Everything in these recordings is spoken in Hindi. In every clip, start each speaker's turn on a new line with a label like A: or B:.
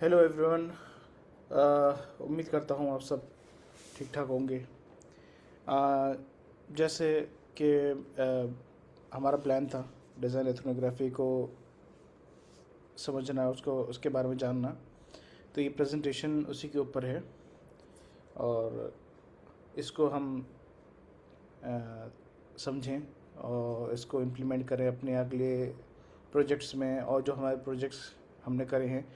A: Hello everyone. उम्मीद करता हूँ आप सब ठीक ठाक होंगे। uh, जैसे कि हमारा प्लान था डिज़ाइन एथनोग्राफी को समझना, उसको उसके बारे में जानना, तो ये प्रेजेंटेशन उसी के ऊपर है और इसको हम समझें और इसको इम्प्लीमेंट करें अपने अगले प्रोजेक्ट्स में। और जो हमारे प्रोजेक्ट्स हमने करे हैं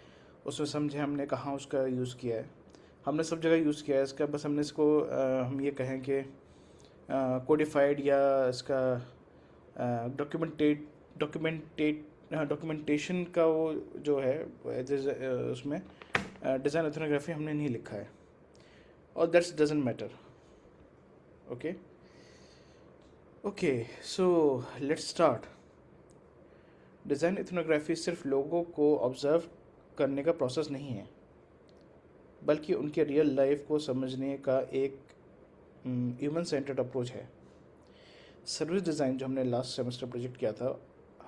A: उसमें समझें हमने कहाँ उसका यूज़ किया है। हमने सब जगह यूज़ किया है इसका, बस हमने इसको हम ये कहें कि कोडिफाइड या इसका डॉक्यूमेंटेशन का वो जो है उसमें डिज़ाइन एथनोग्राफी हमने नहीं लिखा है और that's doesn't matter. Okay okay, so let's start. Design ethnography सिर्फ लोगों को ऑब्ज़र्व करने का प्रोसेस नहीं है, बल्कि उनके रियल लाइफ को समझने का एक ह्यूमन सेंटर्ड अप्रोच है। सर्विस डिज़ाइन जो हमने लास्ट सेमेस्टर प्रोजेक्ट किया था,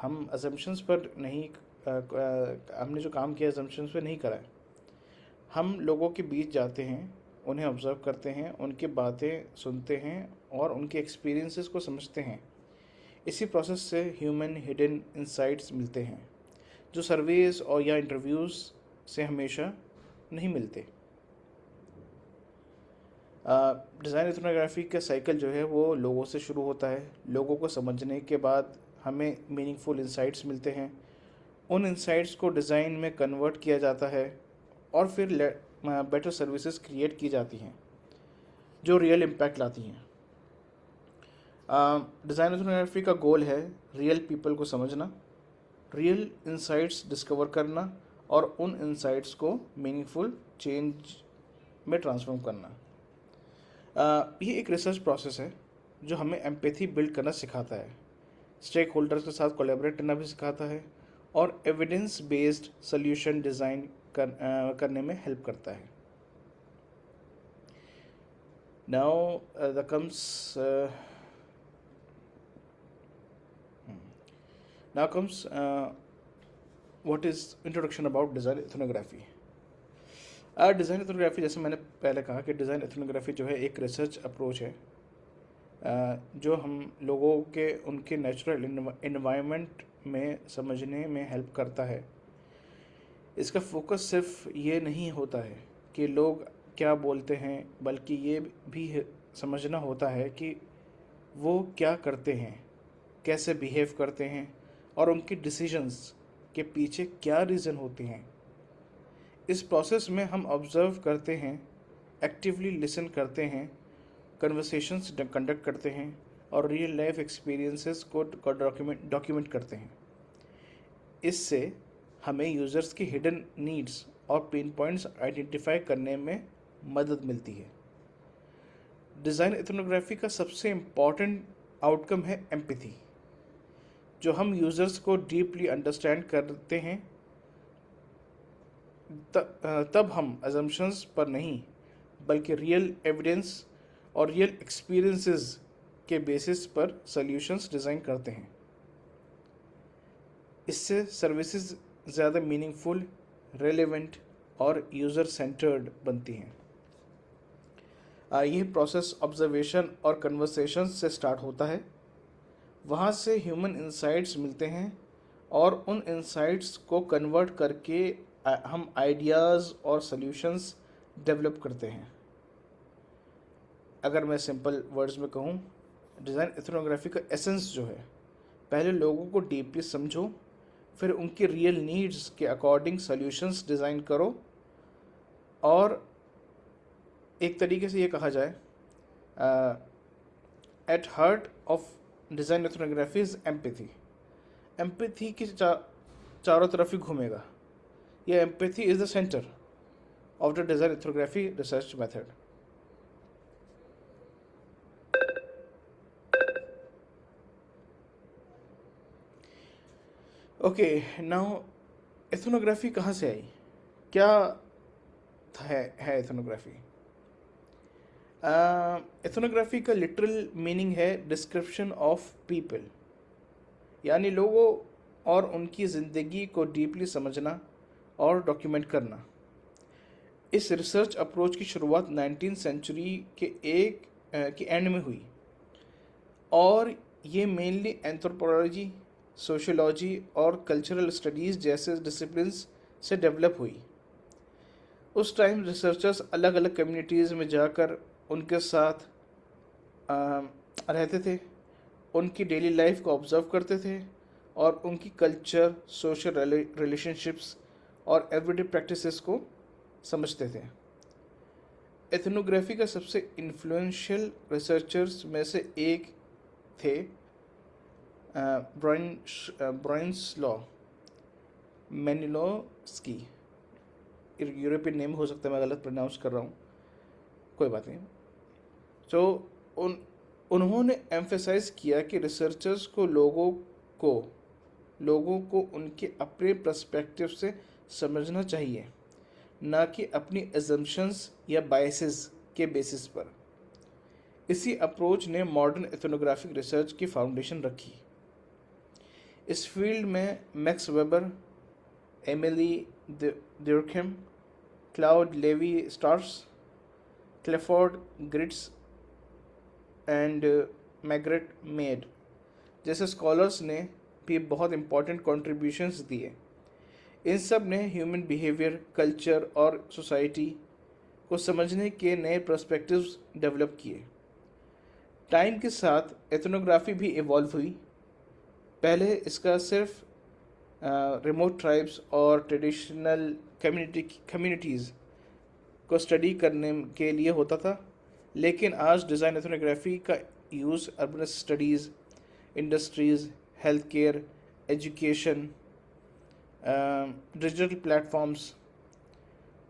A: हम अजम्पशंस पर नहीं हमने जो काम किया अजम्पशंस पर नहीं करा है। हम लोगों के बीच जाते हैं, उन्हें ऑब्ज़र्व करते हैं, उनकी बातें सुनते हैं और उनके एक्सपीरियंसेस को समझते हैं। इसी प्रोसेस से ह्यूमन हिडन इंसाइट्स मिलते हैं जो सर्वेज और या इंटरव्यूज़ से हमेशा नहीं मिलते। डिज़ाइन एथनोग्राफी का साइकिल जो है वो लोगों से शुरू होता है। लोगों को समझने के बाद हमें मीनिंगफुल इंसाइट्स मिलते हैं। उन इंसाइट्स को डिज़ाइन में कन्वर्ट किया जाता है और फिर बेटर सर्विसेज क्रिएट की जाती हैं जो रियल इम्पैक्ट लाती हैं। डिज़ाइन एथनोग्राफी का गोल है रियल पीपल को समझना, रियल इंसाइट्स डिस्कवर करना और उन इंसाइट्स को मीनिंगफुल चेंज में ट्रांसफॉर्म करना। ये एक रिसर्च प्रोसेस है जो हमें एम्पैथी बिल्ड करना सिखाता है, स्टेक होल्डर्स के साथ कोलैबोरेट करना भी सिखाता है और एविडेंस बेस्ड सोल्यूशन डिज़ाइन करने में हेल्प करता है। Now the comes what is introduction about design ethnography. Design ethnography, जैसे मैंने पहले कहा कि डिज़ाइन एथनोग्राफी जो है एक रिसर्च अप्रोच है जो हम लोगों के उनके नेचुरल इन्वायरमेंट में समझने में हेल्प करता है। इसका फोकस सिर्फ ये नहीं होता है कि लोग क्या बोलते हैं, बल्कि ये भी समझना होता है कि वो क्या करते हैं, कैसे बिहेव करते हैं और उनके डिसीजंस के पीछे क्या रीज़न होते हैं। इस प्रोसेस में हम ऑब्ज़र्व करते हैं, एक्टिवली लिसन करते हैं, कन्वर्सेशंस कंडक्ट करते हैं और रियल लाइफ एक्सपीरियंसेस को डॉक्यूमेंट करते हैं। इससे हमें यूज़र्स की हिडन नीड्स और पेन पॉइंट्स आइडेंटिफाई करने में मदद मिलती है। डिज़ाइन एथनोग्राफी का सबसे इम्पॉर्टेंट आउटकम है एम्पैथी। जो हम यूज़र्स को डीपली अंडरस्टैंड करते हैं तब हम अजम्पशंस पर नहीं, बल्कि रियल एविडेंस और रियल एक्सपीरियंसेस के बेसिस पर सॉल्यूशंस डिज़ाइन करते हैं। इससे सर्विसेज ज़्यादा मीनिंगफुल, रेलेवेंट और यूज़र सेंटर्ड बनती हैं। यह प्रोसेस ऑब्जर्वेशन और कन्वर्सेशन से स्टार्ट होता है। वहाँ से ह्यूमन इंसाइट्स मिलते हैं और उन इंसाइट्स को कन्वर्ट करके हम आइडियाज़ और सॉल्यूशंस डेवलप करते हैं। अगर मैं सिंपल वर्ड्स में कहूँ, डिज़ाइन एथनोग्राफी का एसेंस जो है, पहले लोगों को डीपली समझो, फिर उनकी रियल नीड्स के अकॉर्डिंग सॉल्यूशंस डिज़ाइन करो और एक तरीके से ये कहा जाए at heart of design ethnography is empathy. Empathy की चारों तरफ ही घूमेगा। यह empathy is the centre of the design ethnography research method. Okay, now ethnography कहाँ से आई, क्या है एथनोग्राफी। एथनोग्राफी का लिटरल मीनिंग है डिस्क्रिप्शन ऑफ पीपल, यानी लोगों और उनकी ज़िंदगी को डीपली समझना और डॉक्यूमेंट करना। इस रिसर्च अप्रोच की शुरुआत 19th सेंचुरी के एंड में हुई और ये मेनली एंथ्रोपोलॉजी, सोशियोलॉजी और कल्चरल स्टडीज़ जैसे डिसिप्लिन्स से डेवलप हुई। उस टाइम रिसर्चर्स अलग अलग कम्युनिटीज़ में जाकर उनके साथ रहते थे, उनकी डेली लाइफ को ऑब्ज़र्व करते थे और उनकी कल्चर, सोशल रिलेशनशिप्स और एवरीडे प्रैक्टिसेस को समझते थे। एथनोग्राफी का सबसे इन्फ्लुएंशियल रिसर्चर्स में से एक थे ब्रानिस्लॉ मेनिलोस्की। यूरोपियन नेम हो सकता है, मैं गलत प्रोनाउंस कर रहा हूँ, कोई बात नहीं। तो उन्होंने एम्फेसाइज किया कि रिसर्चर्स को लोगों को उनके अपने पर्सपेक्टिव से समझना चाहिए, ना कि अपनी एजम्पशंस या बायसेस के बेसिस पर। इसी अप्रोच ने मॉडर्न एथनोग्राफिक रिसर्च की फाउंडेशन रखी। इस फील्ड में Max Weber, Emile Durkheim, Claude Levi Strauss, Clifford Geertz and Margaret Mead जैसे स्कॉलर्स ने भी बहुत इम्पोर्टेंट कॉन्ट्रीब्यूशंस दिए। इन सब ने ह्यूमन बिहेवियर, कल्चर और सोसाइटी को समझने के नए पर्सपेक्टिव्स डेवलप किए। टाइम के साथ एथनोग्राफी भी इवॉल्व हुई। पहले इसका सिर्फ रिमोट ट्राइब्स और ट्रेडिशनल कम्युनिटीज़ को स्टडी करने के लिए होता था, लेकिन आज डिज़ाइन एथनोग्राफी का use urban studies, industries, health care, education, digital platforms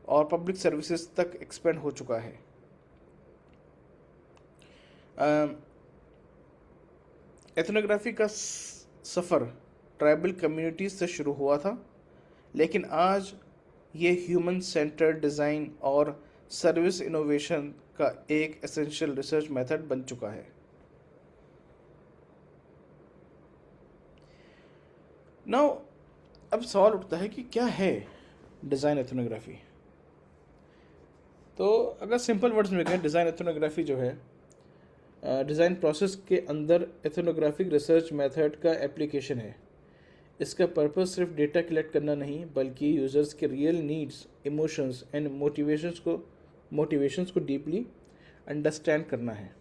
A: और पब्लिक सर्विसेज तक एक्सपेंड हो चुका है। एथनोग्राफी का सफ़र ट्राइबल कम्युनिटीज़ से शुरू हुआ था, लेकिन आज ये ह्यूमन सेंटर्ड डिज़ाइन और सर्विस इनोवेशन का एक एसेंशियल रिसर्च मेथड बन चुका है। नाउ अब सवाल उठता है कि क्या है डिज़ाइन एथनोग्राफी। तो अगर सिंपल वर्ड्स में कहें, डिज़ाइन एथनोग्राफी जो है डिज़ाइन प्रोसेस के अंदर एथनोग्राफिक रिसर्च मेथड का एप्लीकेशन है। इसका पर्पस सिर्फ डेटा कलेक्ट करना नहीं, बल्कि यूज़र्स के real needs, emotions and motivations को डीपली अंडरस्टैंड करना है।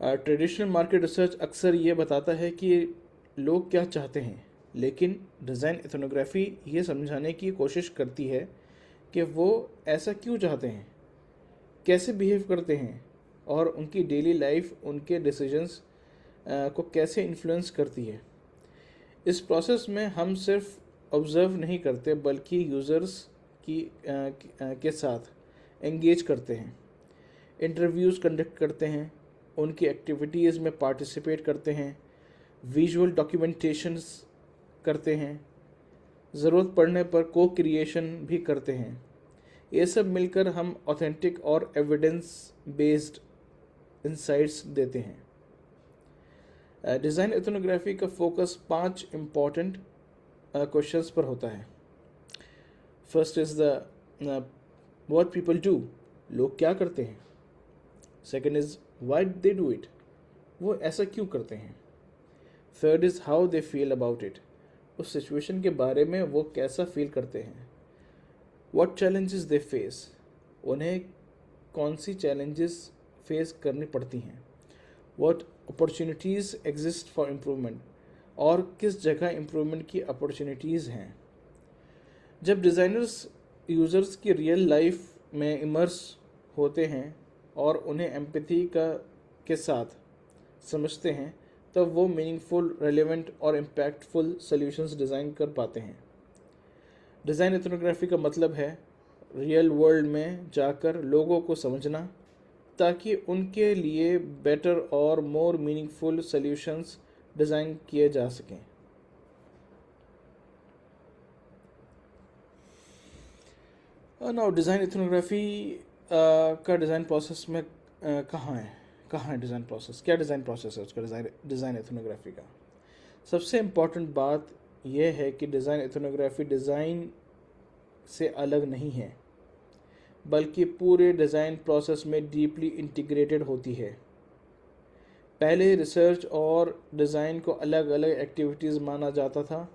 A: ट्रेडिशनल मार्केट रिसर्च अक्सर ये बताता है कि लोग क्या चाहते हैं, लेकिन डिज़ाइन एथनोग्राफी ये समझाने की कोशिश करती है कि वो ऐसा क्यों चाहते हैं, कैसे बिहेव करते हैं और उनकी डेली लाइफ उनके डिसीजंस को कैसे इन्फ्लुएंस करती है। इस प्रोसेस में हम सिर्फ ऑब्ज़र्व नहीं करते, बल्कि यूज़र्स के साथ एंगेज करते हैं, इंटरव्यूज़ कंडक्ट करते हैं, उनकी एक्टिविटीज़ में पार्टिसिपेट करते हैं, विजुअल डॉक्यूमेंटेशंस करते हैं, ज़रूरत पड़ने पर को क्रिएशन भी करते हैं। ये सब मिलकर हम ऑथेंटिक और एविडेंस बेस्ड इंसाइट्स देते हैं। डिज़ाइन एथनोग्राफी का फोकस 5 इम्पॉर्टेंट क्वेश्चंस पर होता है। First is the what people do, लोग क्या करते हैं। Second is why they do it, वो ऐसा क्यों करते हैं। Third is how they feel about it, उस सिचुएशन के बारे में वो कैसा फील करते हैं। व्हाट चैलेंजेस दे फेस, उन्हें कौन सी चैलेंजेस फेस करनी पड़ती हैं। What opportunities exist for improvement, और किस जगह इम्प्रूवमेंट की अपॉर्चुनिटीज़ हैं। जब डिज़ाइनर्स यूज़र्स की रियल लाइफ में इमर्स होते हैं और उन्हें एम्पैथी के साथ समझते हैं, तब वो मीनिंगफुल, रेलेवेंट और इम्पैक्टफुल सॉल्यूशंस डिज़ाइन कर पाते हैं। डिज़ाइन एथनोग्राफी का मतलब है रियल वर्ल्ड में जाकर लोगों को समझना, ताकि उनके लिए बेटर और मोर मीनिंगफुल सॉल्यूशंस डिज़ाइन किए जा सकें। नाउ डिज़ाइन एथनोग्राफी का डिज़ाइन प्रोसेस में कहाँ है डिज़ाइन प्रोसेस, क्या डिज़ाइन प्रोसेस है उसका डिज़ाइन एथनोग्राफी का। सबसे इम्पॉर्टेंट बात यह है कि डिज़ाइन एथनोग्राफी डिज़ाइन से अलग नहीं है, बल्कि पूरे डिज़ाइन प्रोसेस में डीपली इंटीग्रेटेड होती है। पहले रिसर्च और डिज़ाइन को अलग अलग एक्टिविटीज़ माना जाता था।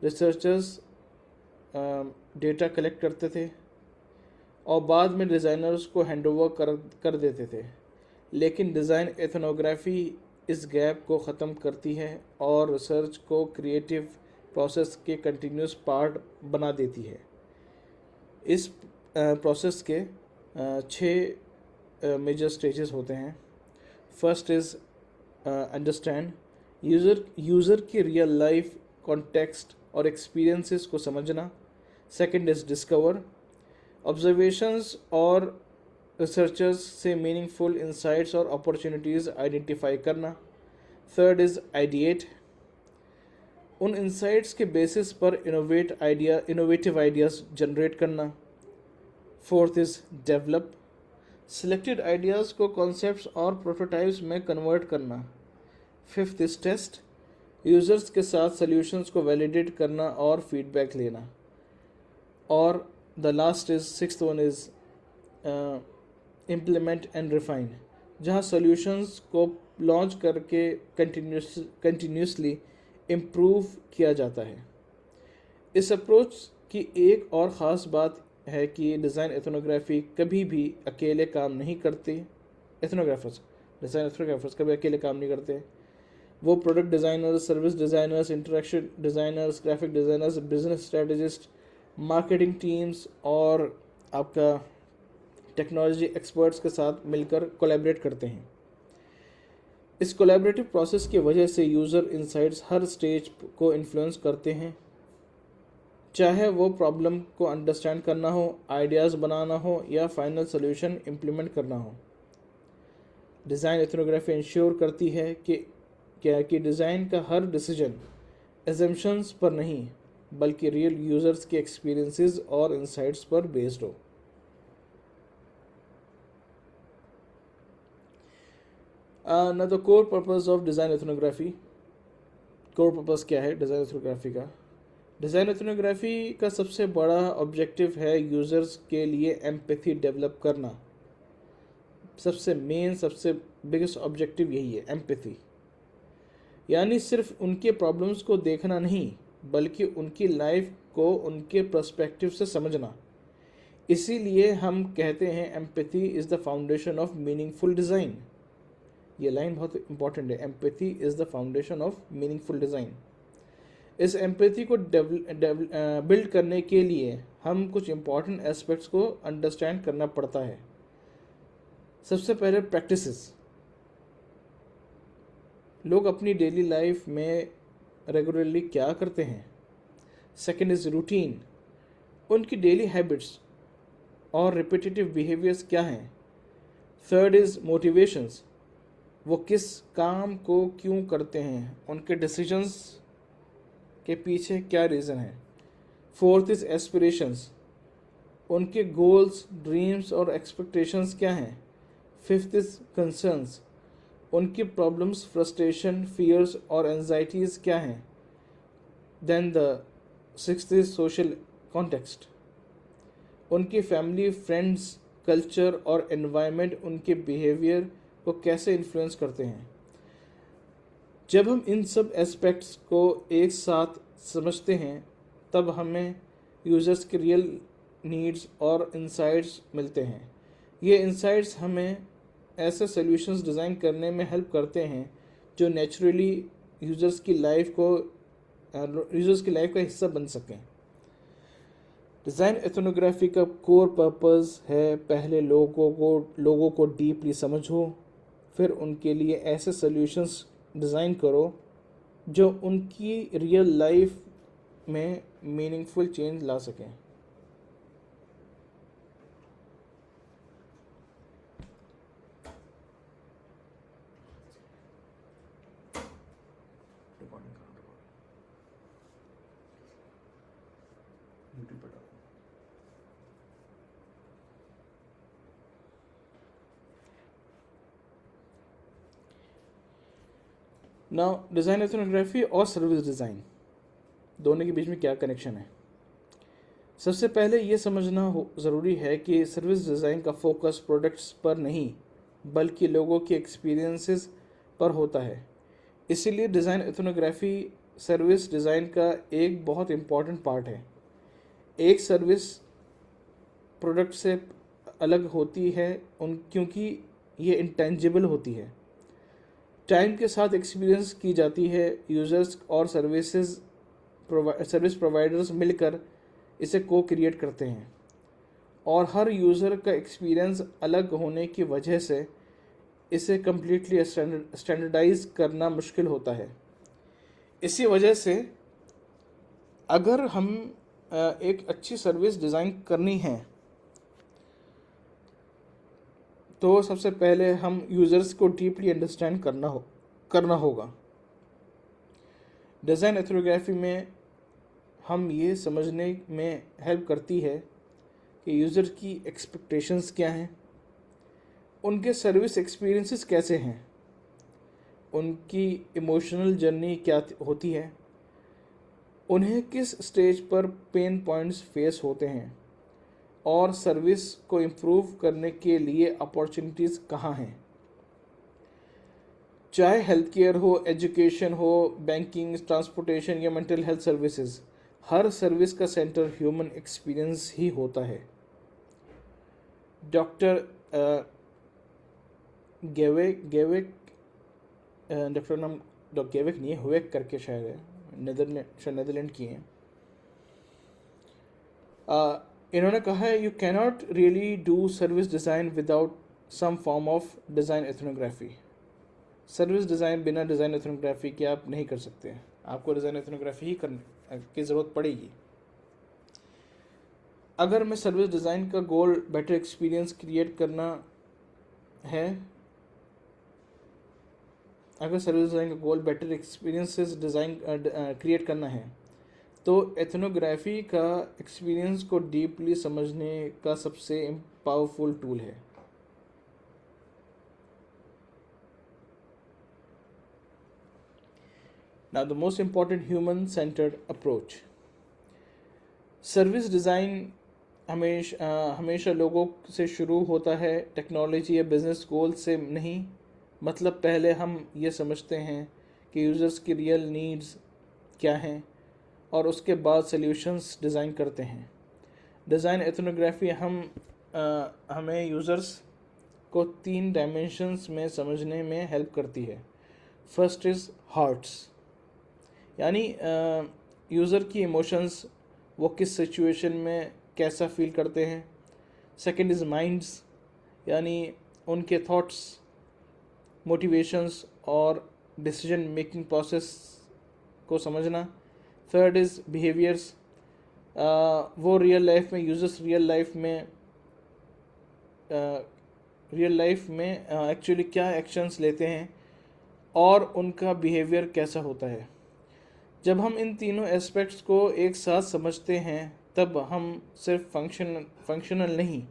A: रिसर्चर्स डेटा कलेक्ट करते थे और बाद में डिज़ाइनर्स को हैंडओवर कर देते थे, लेकिन डिज़ाइन एथनोग्राफी इस गैप को ख़त्म करती है और रिसर्च को क्रिएटिव प्रोसेस के कंटिन्यूस पार्ट बना देती है। इस प्रोसेस के 6 मेजर स्टेजेस होते हैं। फर्स्ट इज़ अंडरस्टैंड, यूज़र की रियल लाइफ कॉन्टेक्स्ट और एक्सपीरियंसेस को समझना। सेकंड इज़ डिस्कवर, ऑब्जर्वेशंस और रिसर्चर्स से मीनिंगफुल इंसाइट्स और अपॉर्चुनिटीज़ आइडेंटिफाई करना। थर्ड इज़ आइडिएट, उन इंसाइट्स के बेसिस पर इनोवेटिव आइडियाज़ जनरेट करना। Fourth is develop, selected ideas को कॉन्सेप्ट्स और प्रोटोटाइप्स में कन्वर्ट करना। फिफ्थ इज़ टेस्ट, यूज़र्स के साथ सॉल्यूशंस को वैलिडेट करना और फीडबैक लेना। और the last is sixth one is implement and refine, जहाँ सॉल्यूशंस को लॉन्च करके कंटिन्यूसली इम्प्रूव किया जाता है। इस अप्रोच की एक और ख़ास बात है कि डिज़ाइन एथनोग्राफी कभी भी अकेले काम नहीं करते। डिज़ाइन एथनोग्राफर्स कभी अकेले काम नहीं करते। वो product designers, service designers, interaction designers, graphic designers, business strategist, marketing teams और आपका टेक्नोलॉजी एक्सपर्ट्स के साथ मिलकर कोलैबोरेट करते हैं। इस कोलैबोरेटिव प्रोसेस की वजह से यूज़र इनसाइट्स हर स्टेज को इन्फ्लुएंस करते हैं, चाहे वो प्रॉब्लम को अंडरस्टैंड करना हो, आइडियाज़ बनाना हो या फाइनल सोल्यूशन इम्प्लीमेंट करना हो। डिज़ाइन एथनोग्राफी इंश्योर करती है कि डिज़ाइन का हर डिसीजन एजम्पशंस पर नहीं बल्कि रियल यूज़र्स के एक्सपीरियंसेस और इंसाइट्स पर बेस्ड हो। ना the core purpose of design ethnography, core purpose क्या है डिज़ाइन एथनोग्राफी का? डिज़ाइन एथनोग्राफी का सबसे बड़ा ऑब्जेक्टिव है यूज़र्स के लिए एम्पैथी डेवलप करना। सबसे बिगेस्ट ऑब्जेक्टिव यही है, एम्पैथी, यानी सिर्फ उनके प्रॉब्लम्स को देखना नहीं बल्कि उनकी लाइफ को उनके पर्सपेक्टिव से समझना। इसीलिए हम कहते हैं empathy is the foundation of meaningful design. ये लाइन बहुत इंपॉर्टेंट है, empathy is the foundation of meaningful design. इस एम्पैथी को बिल्ड करने के लिए हम कुछ इंपॉर्टेंट एस्पेक्ट्स को अंडरस्टैंड करना पड़ता है। सबसे पहले प्रैक्टिसेस, लोग अपनी डेली लाइफ में रेगुलरली क्या करते हैं। सेकंड इज़ रूटीन, उनकी डेली हैबिट्स और रिपीटेटिव बिहेवियर्स क्या हैं। थर्ड इज़ मोटिवेशंस, वो किस काम को क्यों करते हैं, उनके डिसीजंस के पीछे क्या रीज़न है। फोर्थ इज़ एस्पिरेशंस, उनके गोल्स, ड्रीम्स और एक्सपेक्टेशंस क्या हैं। फिफ्थ इज़ कंसर्न्स, उनकी प्रॉब्लम्स, फ्रस्ट्रेशन, फियर्स और एंजाइटीज़ क्या हैं। Then the sixth is social context, उनकी फैमिली, फ्रेंड्स, कल्चर और एनवायरनमेंट उनके बिहेवियर को कैसे इन्फ्लुएंस करते हैं। जब हम इन सब एस्पेक्ट्स को एक साथ समझते हैं तब हमें यूज़र्स के रियल नीड्स और इंसाइट्स मिलते हैं। ये इंसाइट्स हमें ऐसे सॉल्यूशंस डिज़ाइन करने में हेल्प करते हैं जो नेचुरली यूज़र्स की लाइफ का हिस्सा बन सकें। डिज़ाइन एथनोग्राफी का कोर पर्पस है पहले लोगों को डीपली समझो, फिर उनके लिए ऐसे सॉल्यूशंस डिज़ाइन करो जो उनकी रियल लाइफ में मीनिंगफुल चेंज ला सकें। नाउ डिज़ाइन एथनोग्राफी और सर्विस डिज़ाइन दोनों के बीच में क्या कनेक्शन है। सबसे पहले ये समझना ज़रूरी है कि सर्विस डिज़ाइन का फोकस प्रोडक्ट्स पर नहीं बल्कि लोगों के एक्सपीरियंसेस पर होता है। इसीलिए डिज़ाइन एथनोग्राफी सर्विस डिज़ाइन का एक बहुत इम्पॉर्टेंट पार्ट है। एक सर्विस प्रोडक्ट से अलग होती है क्योंकि ये इंटेंजिबल होती है, टाइम के साथ एक्सपीरियंस की जाती है। यूज़र्स और सर्विस प्रोवाइडर्स मिलकर इसे को क्रिएट करते हैं और हर यूज़र का एक्सपीरियंस अलग होने की वजह से इसे कम्प्लीटली स्टैंडर्डाइज करना मुश्किल होता है। इसी वजह से अगर हम एक अच्छी सर्विस डिज़ाइन करनी है तो सबसे पहले हम यूज़र्स को डीपली अंडरस्टैंड करना होगा। डिज़ाइन एथनोग्राफी में हम ये समझने में हेल्प करती है कि यूज़र की एक्सपेक्टेशंस क्या हैं, उनके सर्विस एक्सपीरियंसेस कैसे हैं, उनकी इमोशनल जर्नी क्या होती है, उन्हें किस स्टेज पर पेन पॉइंट्स फेस होते हैं और सर्विस को इम्प्रूव करने के लिए अपॉर्चुनिटीज़ कहाँ हैं। चाहे हेल्थ केयर हो, एजुकेशन हो, बैंकिंग, ट्रांसपोर्टेशन या मेंटल हेल्थ सर्विसेज, हर सर्विस का सेंटर ह्यूमन एक्सपीरियंस ही होता है। डॉक्टर डॉक्टर नाम डॉक्टर गेविक नहीं है, हुएक करके शायद है, नेदरलैंड की हैं। इन्होंने कहा है you cannot really do service design without some form of design ethnography. Service design बिना डिज़ाइन एथनोग्राफी के आप नहीं कर सकते। आपको डिज़ाइन एथनोग्राफी ही करने की ज़रूरत पड़ेगी। अगर मैं सर्विस डिज़ाइन का गोल बेटर एक्सपीरियंस क्रिएट करना है, अगर सर्विस डिज़ाइन का गोल बेटर एक्सपीरियंसेस डिज़ाइन क्रिएट करना है तो एथनोग्राफी का एक्सपीरियंस को डीपली समझने का सबसे पावरफुल टूल है। Now the most important human-centered approach. Service design हमेशा लोगों से शुरू होता है, टेक्नोलॉजी या बिजनेस गोल से नहीं। मतलब पहले हम ये समझते हैं कि यूज़र्स की रियल नीड्स क्या हैं और उसके बाद सॉल्यूशंस डिज़ाइन करते हैं। डिज़ाइन एथनोग्राफी हमें यूज़र्स को 3 डायमेंशंस में समझने में हेल्प करती है। फर्स्ट इज़ हार्ट्स, यानी यूज़र की इमोशंस, वो किस सिचुएशन में कैसा फील करते हैं। सेकंड इज़ माइंड्स, यानी उनके थॉट्स, मोटिवेशंस और डिसीजन मेकिंग प्रोसेस को समझना। थर्ड इज़ बिहेवियर्स, वो रियल लाइफ में यूज़र्स रियल लाइफ में एक्चुअली क्या एक्शंस लेते हैं और उनका बिहेवियर कैसा होता है। जब हम इन तीनों एस्पेक्ट्स को एक साथ समझते हैं तब हम सिर्फ फंक्शनल नहीं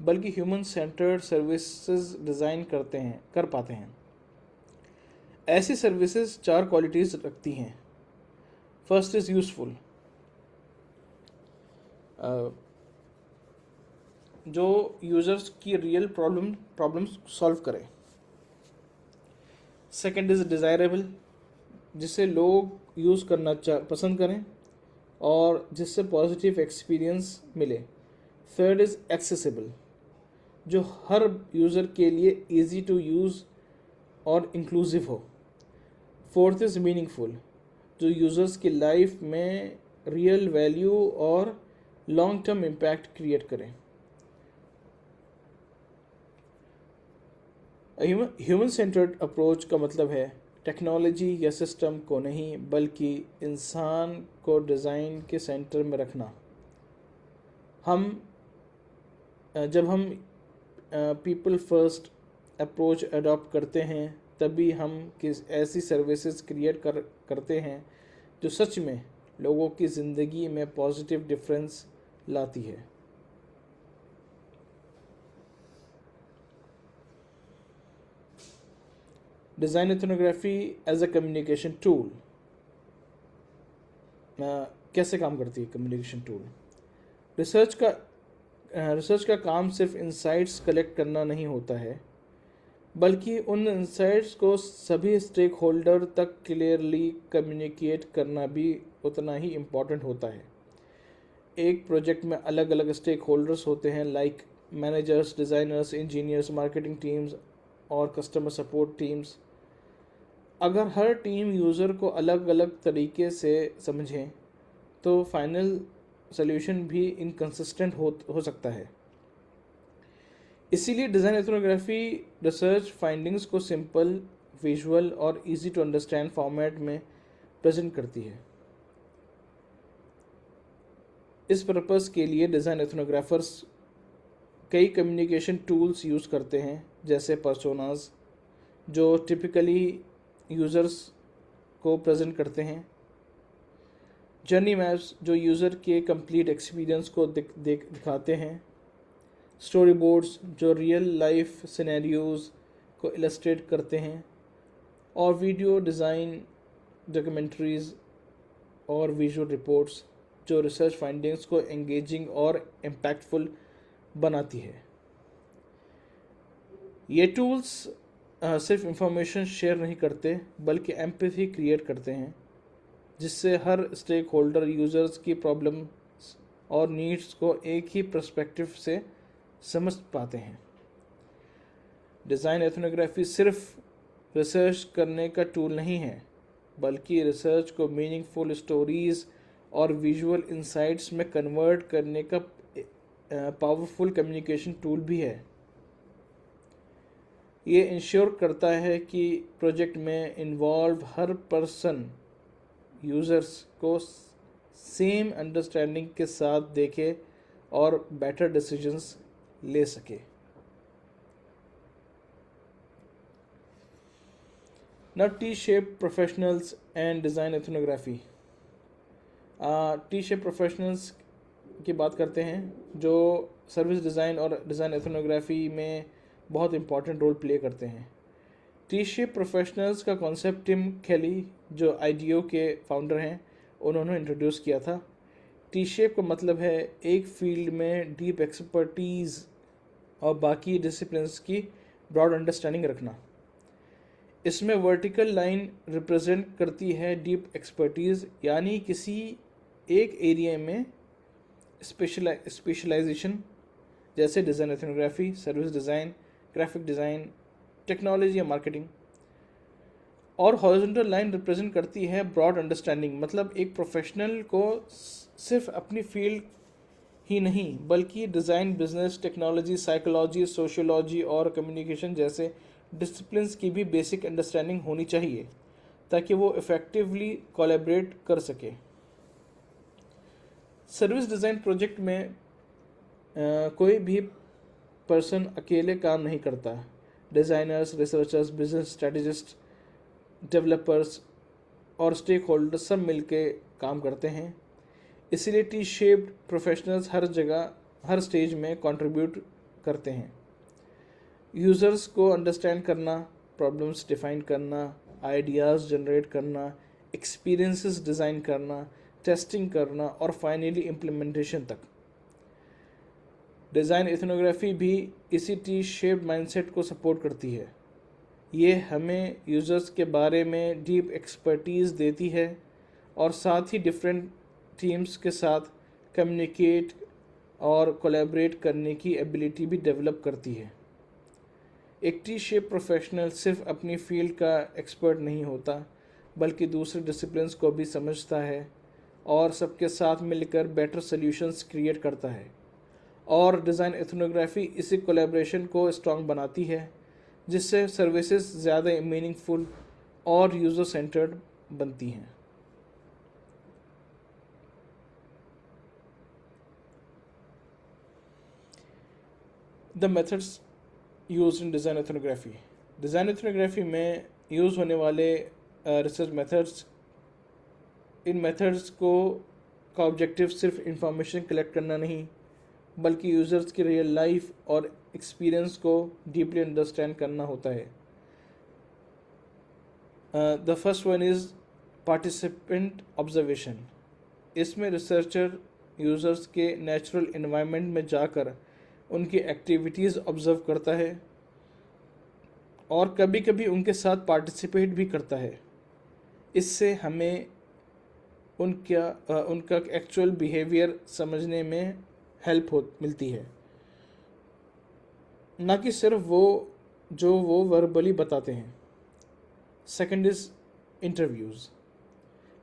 A: बल्कि ह्यूमन सेंटर्ड सर्विसेज डिज़ाइन कर पाते हैं। ऐसी सर्विसेज 4 क्वालिटीज़ रखती हैं। फर्स्ट इज़ यूज़फुल, जो यूज़र्स की रियल प्रॉब्लम्स सॉल्व करे। सेकंड इज़ डिज़ायरेबल, जिसे लोग यूज़ करना पसंद करें और जिससे पॉजिटिव एक्सपीरियंस मिले। थर्ड इज़ एक्सेसिबल, जो हर यूज़र के लिए इजी टू यूज़ और इंक्लूसिव हो। फोर्थ इज़ मीनिंगफुल, जो यूज़र्स की लाइफ में रियल वैल्यू और लॉन्ग टर्म इम्पैक्ट क्रिएट करें। ह्यूमन सेंटर्ड अप्रोच का मतलब है टेक्नोलॉजी या सिस्टम को नहीं बल्कि इंसान को डिज़ाइन के सेंटर में रखना। जब हम पीपल फर्स्ट अप्रोच अडॉप्ट करते हैं तभी हम ऐसी सर्विसेज क्रिएट करते हैं जो सच में लोगों की ज़िंदगी में पॉजिटिव डिफरेंस लाती है। Design ethnography as a communication tool कैसे काम करती है? कम्युनिकेशन टूल रिसर्च का काम सिर्फ इंसाइट्स कलेक्ट करना नहीं होता है, बल्कि उन इंसाइट्स को सभी स्टेक होल्डर तक क्लियरली कम्युनिकेट करना भी उतना ही इम्पॉर्टेंट होता है। एक प्रोजेक्ट में अलग अलग स्टेक होल्डर्स होते हैं, like managers, designers, engineers, marketing teams और कस्टमर सपोर्ट टीम्स। अगर हर टीम यूज़र को अलग अलग तरीके से समझें तो फाइनल सोल्यूशन भी इनकंसिस्टेंट हो सकता है। इसीलिए डिज़ाइन एथनोग्राफी रिसर्च फाइंडिंग्स को सिंपल, विजुअल और इजी टू अंडरस्टैंड फॉर्मेट में प्रेजेंट करती है। इस पर्पस के लिए डिज़ाइन एथनोग्राफर्स कई कम्युनिकेशन टूल्स यूज़ करते हैं, जैसे पर्सोनास जो टिपिकली यूज़र्स को प्रेजेंट करते हैं, जर्नी मैप्स जो यूज़र के कंप्लीट एक्सपीरियंस को दिखाते हैं, स्टोरी बोर्ड्स जो रियल लाइफ सिनेरियोज़ को इलस्ट्रेट करते हैं, और वीडियो डिज़ाइन, डॉक्यूमेंट्रीज़ और विजुअल रिपोर्ट्स जो रिसर्च फाइंडिंग्स को एंगेजिंग और इम्पैक्टफुल बनाती है। ये टूल्स सिर्फ इंफॉर्मेशन शेयर नहीं करते, बल्कि एम्पैथी क्रिएट करते हैं, जिससे हर स्टेक होल्डर यूज़र्स की प्रॉब्लम्स और नीड्स को एक ही पर्सपेक्टिव से समझ पाते हैं। डिज़ाइन एथनोग्राफी सिर्फ रिसर्च करने का टूल नहीं है, बल्कि रिसर्च को मीनिंगफुल स्टोरीज़ और विजुअल इंसाइट्स में कन्वर्ट करने का पावरफुल कम्युनिकेशन टूल भी है। ये इंश्योर करता है कि प्रोजेक्ट में इन्वॉल्व हर पर्सन यूज़र्स को सेम अंडरस्टैंडिंग के साथ देखे और बेटर डिसीजंस ले सके। Now T-shaped professionals and design ethnography. T-shaped professionals की बात करते हैं, जो सर्विस डिज़ाइन और डिज़ाइन एथनोग्राफी में बहुत इंपॉर्टेंट रोल प्ले करते हैं। टी-शेप प्रोफेशनल्स का कॉन्सेप्ट टिम केली, जो आईडियो के फाउंडर हैं, उन्होंने इंट्रोड्यूस किया था। टी-शेप का मतलब है एक फील्ड में डीप एक्सपर्टीज़ और बाकी डिसिप्लिन्स की ब्रॉड अंडरस्टैंडिंग रखना। इसमें वर्टिकल लाइन रिप्रेजेंट करती है डीप एक्सपर्टीज़, यानी किसी एक एरिया में स्पेशलाइजेशन, जैसे design ethnography, service design, graphic design, technology या मार्केटिंग। और हॉरिजॉन्टल लाइन रिप्रेजेंट करती है ब्रॉड अंडरस्टैंडिंग, मतलब एक प्रोफेशनल को सिर्फ अपनी फील्ड ही नहीं, बल्कि design, business, technology, psychology, sociology और कम्युनिकेशन जैसे डिसिप्लिन्स की भी बेसिक अंडरस्टैंडिंग होनी चाहिए, ताकि वो इफ़ेक्टिवली कोलैबोरेट कर सके। सर्विस डिज़ाइन प्रोजेक्ट में कोई भी पर्सन अकेले काम नहीं करता। Designers, researchers, business strategist, developers और स्टेक होल्डर्स सब मिलके काम करते हैं। इसीलिए टी शेप्ड प्रोफेशनल्स हर जगह, हर स्टेज में कंट्रीब्यूट करते हैं। यूज़र्स को अंडरस्टैंड करना, प्रॉब्लम्स डिफाइन करना, आइडियाज़ जनरेट करना, एक्सपीरियंसेस डिज़ाइन करना, टेस्टिंग करना और फाइनली इम्प्लीमेंटेशन तक। डिज़ाइन एथनोग्राफी भी इसी टी शेप्ड माइंडसेट को सपोर्ट करती है। ये हमें यूज़र्स के बारे में डीप एक्सपर्टीज़ देती है और साथ ही डिफरेंट टीम्स के साथ कम्युनिकेट और कोलैबोरेट करने की एबिलिटी भी डेवलप करती है। एक टी शेप प्रोफेशनल सिर्फ अपनी फील्ड का एक्सपर्ट नहीं होता, बल्कि दूसरे डिसिप्लिन्स को भी समझता है और सबके साथ मिलकर बेटर सॉल्यूशंस क्रिएट करता है। और डिज़ाइन एथनोग्राफी इसी कोलैबोरेशन को स्ट्रॉन्ग बनाती है, जिससे सर्विसेज ज़्यादा मीनिंगफुल और यूज़र सेंटर्ड बनती हैं। The methods used in design ethnography. Design ethnography में यूज़ होने वाले रिसर्च मेथड्स, इन मेथड्स को का ऑब्जेक्टिव सिर्फ इंफॉर्मेशन कलेक्ट करना नहीं, बल्कि यूज़र्स की रियल लाइफ और एक्सपीरियंस को डीपली अंडरस्टैंड करना होता है। The first one is participant observation. इसमें रिसर्चर यूज़र्स के नेचुरल एनवायरनमेंट में जाकर उनकी एक्टिविटीज़ ऑब्ज़र्व करता है और कभी कभी उनके साथ पार्टिसिपेट भी करता है। इससे हमें उनका एक्चुअल बिहेवियर समझने में हेल्प मिलती है, ना कि सिर्फ वो वर्बली बताते हैं। Second is interviews.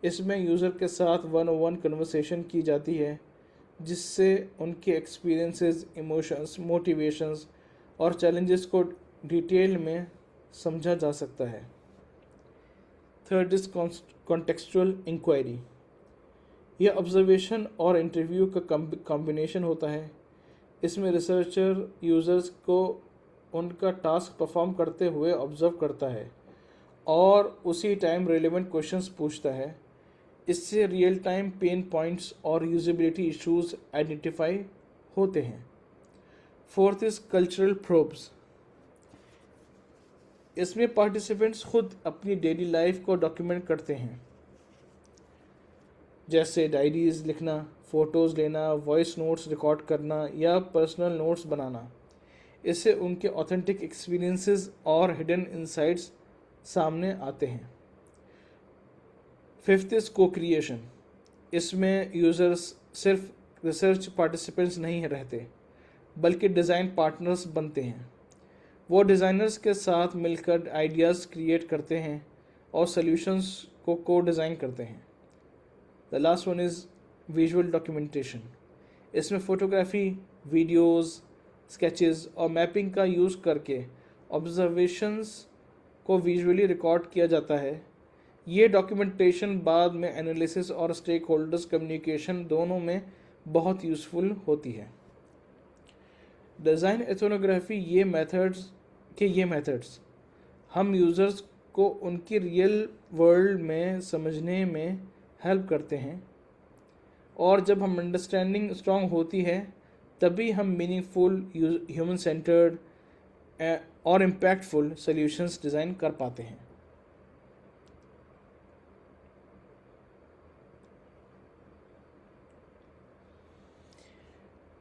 A: इसमें यूज़र के साथ 1-on-1 कन्वर्सेशन की जाती है, जिससे उनके एक्सपीरियंसेस, इमोशंस, मोटिवेशंस और चैलेंजेस को डिटेल में समझा जा सकता है। Third is contextual inquiry. यह ऑब्जर्वेशन और इंटरव्यू का कॉम्बिनेशन होता है। इसमें रिसर्चर यूज़र्स को उनका टास्क परफॉर्म करते हुए ऑब्जर्व करता है और उसी टाइम रेलेवेंट क्वेश्चंस पूछता है। इससे रियल टाइम पेन पॉइंट्स और यूजेबिलिटी इश्यूज आइडेंटिफाई होते हैं। Fourth is cultural probes. इसमें पार्टिसिपेंट्स खुद अपनी डेली लाइफ को डॉक्यूमेंट करते हैं, जैसे डायरीज लिखना, फ़ोटोज़ लेना, वॉइस नोट्स रिकॉर्ड करना या पर्सनल नोट्स बनाना। इससे उनके ऑथेंटिक एक्सपीरियंसेस और हिडन इंसाइट्स सामने आते हैं। फिफ्थ इज़ को क्रिएशन। इसमें यूज़र्स सिर्फ रिसर्च पार्टिसिपेंट्स नहीं रहते, बल्कि डिज़ाइन पार्टनर्स बनते हैं। वो डिज़ाइनर्स के साथ मिलकर आइडियाज़ क्रिएट करते हैं और सॉल्यूशंस को डिज़ाइन करते हैं। The last one is visual documentation. इसमें फ़ोटोग्राफी, वीडियोज़, स्केचेस और मैपिंग का यूज़ करके ऑब्जर्वेशंस को विजुअली रिकॉर्ड किया जाता है। ये डॉक्यूमेंटेशन बाद में एनालिसिस और स्टेक होल्डर्स कम्युनिकेशन दोनों में बहुत यूज़फुल होती है। डिज़ाइन एथनोग्राफी ये मेथड्स हम यूज़र्स को उनकी रियल वर्ल्ड में समझने में हेल्प करते हैं, और जब हम अंडरस्टैंडिंग स्ट्रांग होती है तभी हम मीनिंगफुल, ह्यूमन सेंटर्ड और इम्पैक्टफुल सॉल्यूशंस डिज़ाइन कर पाते हैं।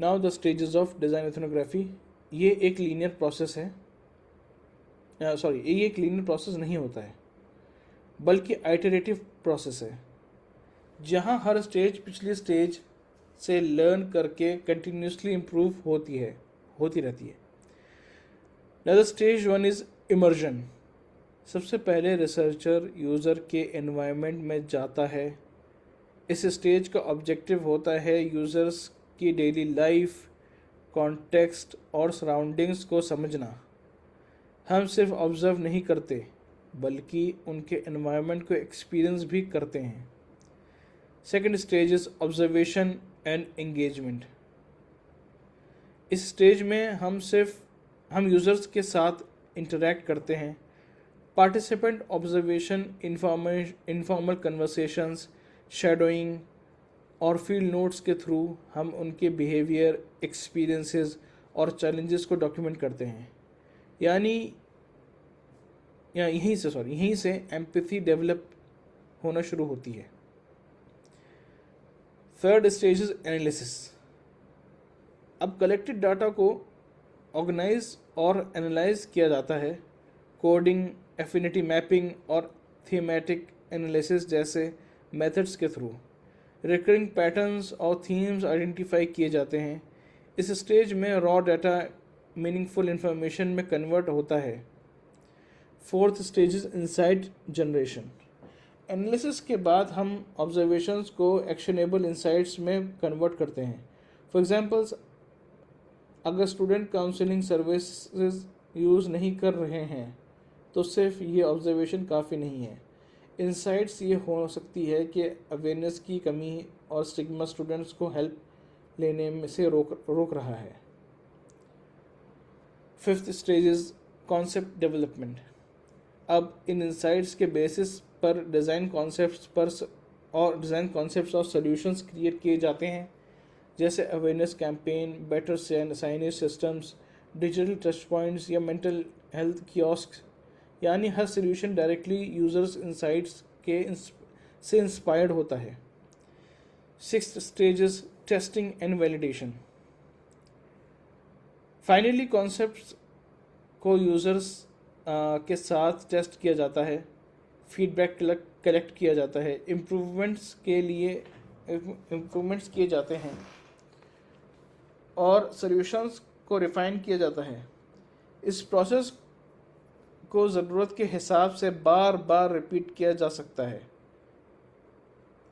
A: Now the stages of design ethnography. ये एक लीनियर प्रोसेस है, ये एक लीनियर प्रोसेस नहीं होता है, बल्कि आइटरेटिव प्रोसेस है, जहाँ हर स्टेज पिछली स्टेज से लर्न करके कंटिन्यूसली इम्प्रूव होती रहती है। The stage one is immersion. सबसे पहले रिसर्चर यूज़र के एनवायरनमेंट में जाता है। इस स्टेज का ऑब्जेक्टिव होता है यूज़र्स की डेली लाइफ, कॉन्टेक्स्ट और सराउंडिंग्स को समझना। हम सिर्फ ऑब्ज़र्व नहीं करते, बल्कि उनके एनवायरनमेंट को एक्सपीरियंस भी करते हैं। Second stage is observation and engagement. इस स्टेज में हम यूज़र्स के साथ इंटरैक्ट करते हैं। Participant observation, informal conversations, shadowing और फील्ड नोट्स के थ्रू हम उनके बिहेवियर, एक्सपीरियंसेस और चैलेंजेस को डॉक्यूमेंट करते हैं। यहीं से एम्पैथी डेवलप होना शुरू होती है। Third stage is analysis. अब कलेक्टेड डाटा को ऑर्गेनाइज और एनालाइज किया जाता है। कोडिंग, एफिनिटी मैपिंग और थीमेटिक एनालिसिस जैसे मेथड्स के थ्रू रिकरिंग पैटर्न्स और थीम्स आइडेंटिफाई किए जाते हैं। इस स्टेज में रॉ डाटा मीनिंगफुल इंफॉर्मेशन में कन्वर्ट होता है। Fourth stage is insight generation. Analysis के बाद हम ऑब्जर्वेशंस को एक्शनेबल इंसाइट्स में कन्वर्ट करते हैं। फॉर एग्जांपल्स, अगर स्टूडेंट काउंसलिंग सर्विसेज यूज़ नहीं कर रहे हैं तो सिर्फ ये ऑब्जर्वेशन काफ़ी नहीं है। इंसाइट्स ये हो सकती है कि अवेयरनेस की कमी और स्टिग्मा स्टूडेंट्स को हेल्प लेने में से रोक रहा है। Fifth stage is concept development. अब इन इंसाइट्स के बेसिस पर डिज़ाइन कॉन्सेप्ट्स और सॉल्यूशंस क्रिएट किए जाते हैं, जैसे awareness campaign, better signage systems, digital touch points या मेंटल हेल्थ कियोस्क। यानी हर सॉल्यूशन डायरेक्टली यूजर्स इंसाइट्स से इंस्पायर्ड होता है। Sixth stage is testing and validation. Finally concepts को यूज़र्स के साथ टेस्ट किया जाता है, फीडबैक कलेक्ट किया जाता है, इम्प्रूवमेंट्स किए जाते हैं और सॉल्यूशंस को रिफ़ाइन किया जाता है। इस प्रोसेस को ज़रूरत के हिसाब से बार बार रिपीट किया जा सकता है।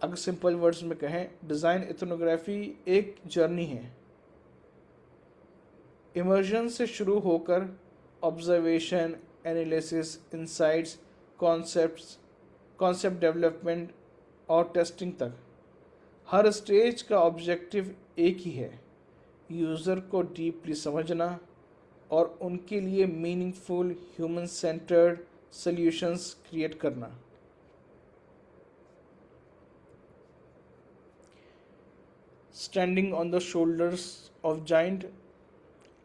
A: अगर सिंपल वर्ड्स में कहें, डिज़ाइन एथनोग्राफी एक जर्नी है। इमर्जन से शुरू होकर observation, analysis, insights, concept development और टेस्टिंग तक हर स्टेज का ऑब्जेक्टिव एक ही है, यूज़र को डीपली समझना और उनके लिए meaningful human centred solutions create करना। Standing on the shoulders of giant.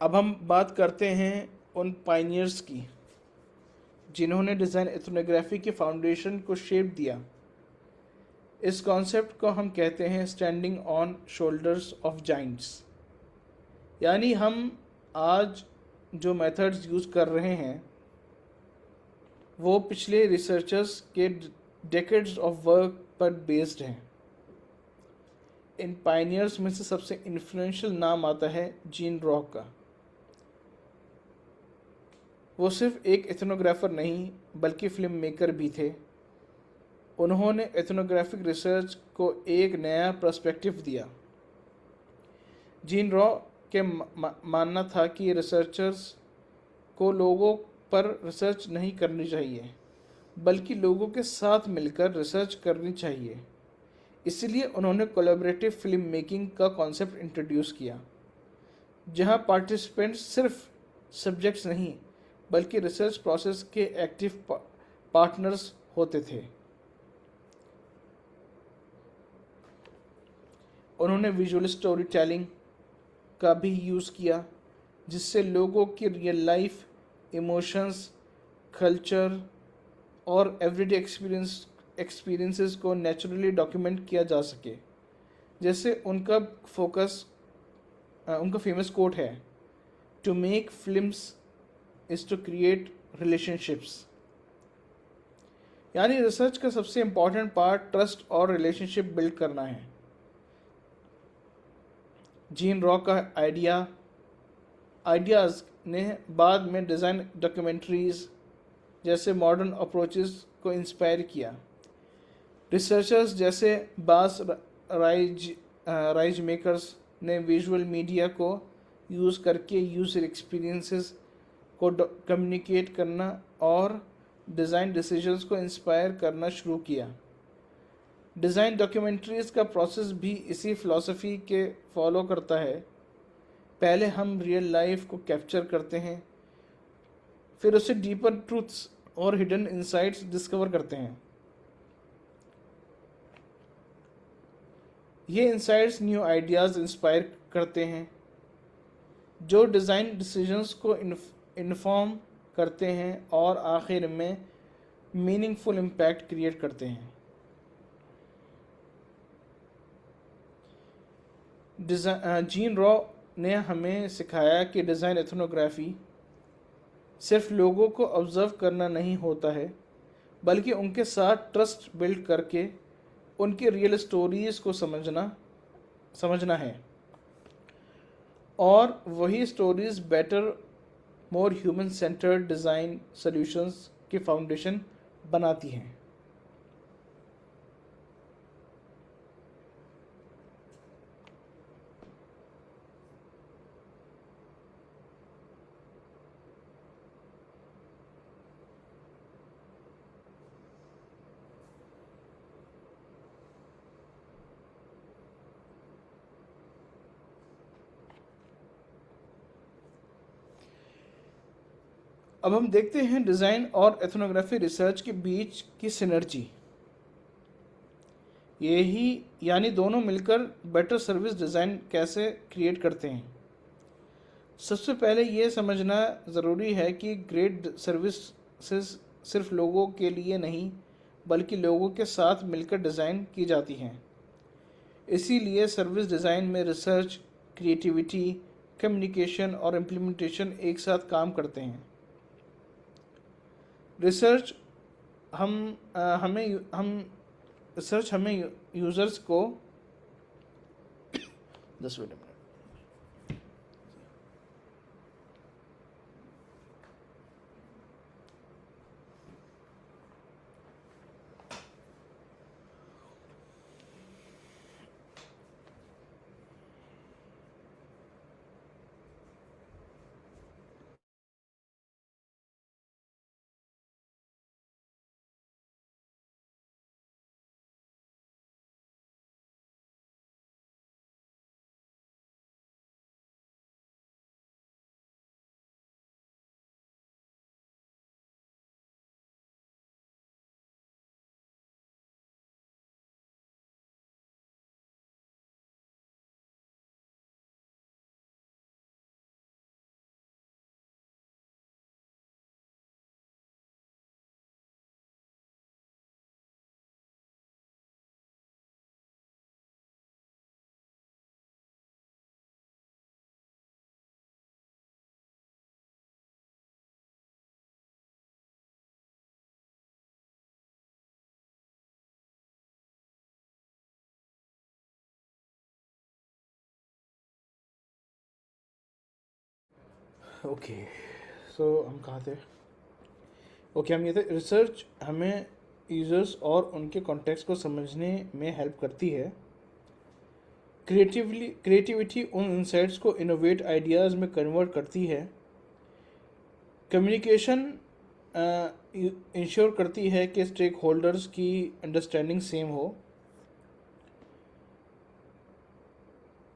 A: अब हम बात करते हैं उन पायनियर्स की जिन्होंने डिज़ाइन एथनोग्राफी के फाउंडेशन को शेप दिया। इस कॉन्सेप्ट को हम कहते हैं standing on shoulders of giants. यानी हम आज जो मेथड्स यूज़ कर रहे हैं वो पिछले रिसर्चर्स के डेकेड्स ऑफ वर्क पर बेस्ड हैं। इन पायनियर्स में से सबसे इन्फ्लुएंशियल नाम आता है जीन रॉक का। वो सिर्फ एक एथनोग्राफर नहीं बल्कि फिल्म मेकर भी थे। उन्होंने एथनोग्राफिक रिसर्च को एक नया पर्सपेक्टिव दिया। जीन रॉक के मानना था कि रिसर्चर्स को लोगों पर रिसर्च नहीं करनी चाहिए बल्कि लोगों के साथ मिलकर रिसर्च करनी चाहिए। इसलिए उन्होंने कोलैबोरेटिव फिल्म मेकिंग का कॉन्सेप्ट इंट्रोड्यूस किया, जहां पार्टिसिपेंट्स सिर्फ सब्जेक्ट्स नहीं बल्कि रिसर्च प्रोसेस के एक्टिव पार्टनर्स होते थे। उन्होंने विजुअल स्टोरी टेलिंग का भी यूज़ किया, जिससे लोगों की रियल लाइफ इमोशंस, कल्चर और एवरीडे एक्सपीरियंसेस को नेचुरली डॉक्यूमेंट किया जा सके। जैसे उनका फेमस कोट है, to make films is to create relationships. यानी रिसर्च का सबसे इम्पॉर्टेंट पार्ट ट्रस्ट और रिलेशनशिप बिल्ड करना है। जीन रॉक का आइडियाज़ ने बाद में डिज़ाइन डॉक्यूमेंट्रीज जैसे मॉडर्न अप्रोचेस को इंस्पायर किया। रिसर्चर्स जैसे बास राइज मेकर्स ने विजुअल मीडिया को यूज़ करके यूज़र एक्सपीरियंसेस को कम्युनिकेट करना और डिज़ाइन डिसीजंस को इंस्पायर करना शुरू किया। डिज़ाइन डॉक्यूमेंट्रीज का प्रोसेस भी इसी फिलॉसफी के फॉलो करता है। पहले हम रियल लाइफ को कैप्चर करते हैं, फिर उससे डीपर ट्रूथ्स और हिडन इंसाइट्स डिस्कवर करते हैं। ये इंसाइट्स न्यू आइडियाज़ इंस्पायर करते हैं जो डिज़ाइन डिसीजंस को इन्फॉर्म करते हैं और आखिर में मीनिंगफुल इम्पैक्ट क्रिएट करते हैं। जीन रॉ ने हमें सिखाया कि डिज़ाइन एथनोग्राफी सिर्फ लोगों को ऑब्ज़र्व करना नहीं होता है बल्कि उनके साथ ट्रस्ट बिल्ड करके उनकी रियल स्टोरीज़ को समझना है और वही stories better more human centred design solutions की फाउंडेशन बनाती हैं। अब हम देखते हैं डिज़ाइन और एथनोग्राफी रिसर्च के बीच की सिनर्जी। यानी दोनों मिलकर बेटर सर्विस डिज़ाइन कैसे क्रिएट करते हैं। सबसे पहले ये समझना ज़रूरी है कि ग्रेट सर्विसेज सिर्फ लोगों के लिए नहीं बल्कि लोगों के साथ मिलकर डिज़ाइन की जाती हैं। इसीलिए सर्विस डिज़ाइन में रिसर्च, क्रिएटिविटी, कम्युनिकेशन और इम्प्लीमेंटेशन एक साथ काम करते हैं। रिसर्च हम रिसर्च हमें यूज़र्स को 10 मिनट। ओके, सो हम कहाँ थे? ओके, हम ये थे, रिसर्च हमें यूज़र्स और उनके कॉन्टेक्स्ट को समझने में हेल्प करती है। क्रिएटिविटी उन इंसाइट्स को इनोवेट आइडियाज़ में कन्वर्ट करती है। कम्युनिकेशन इंश्योर करती है कि स्टेक होल्डर्स की अंडरस्टैंडिंग सेम हो।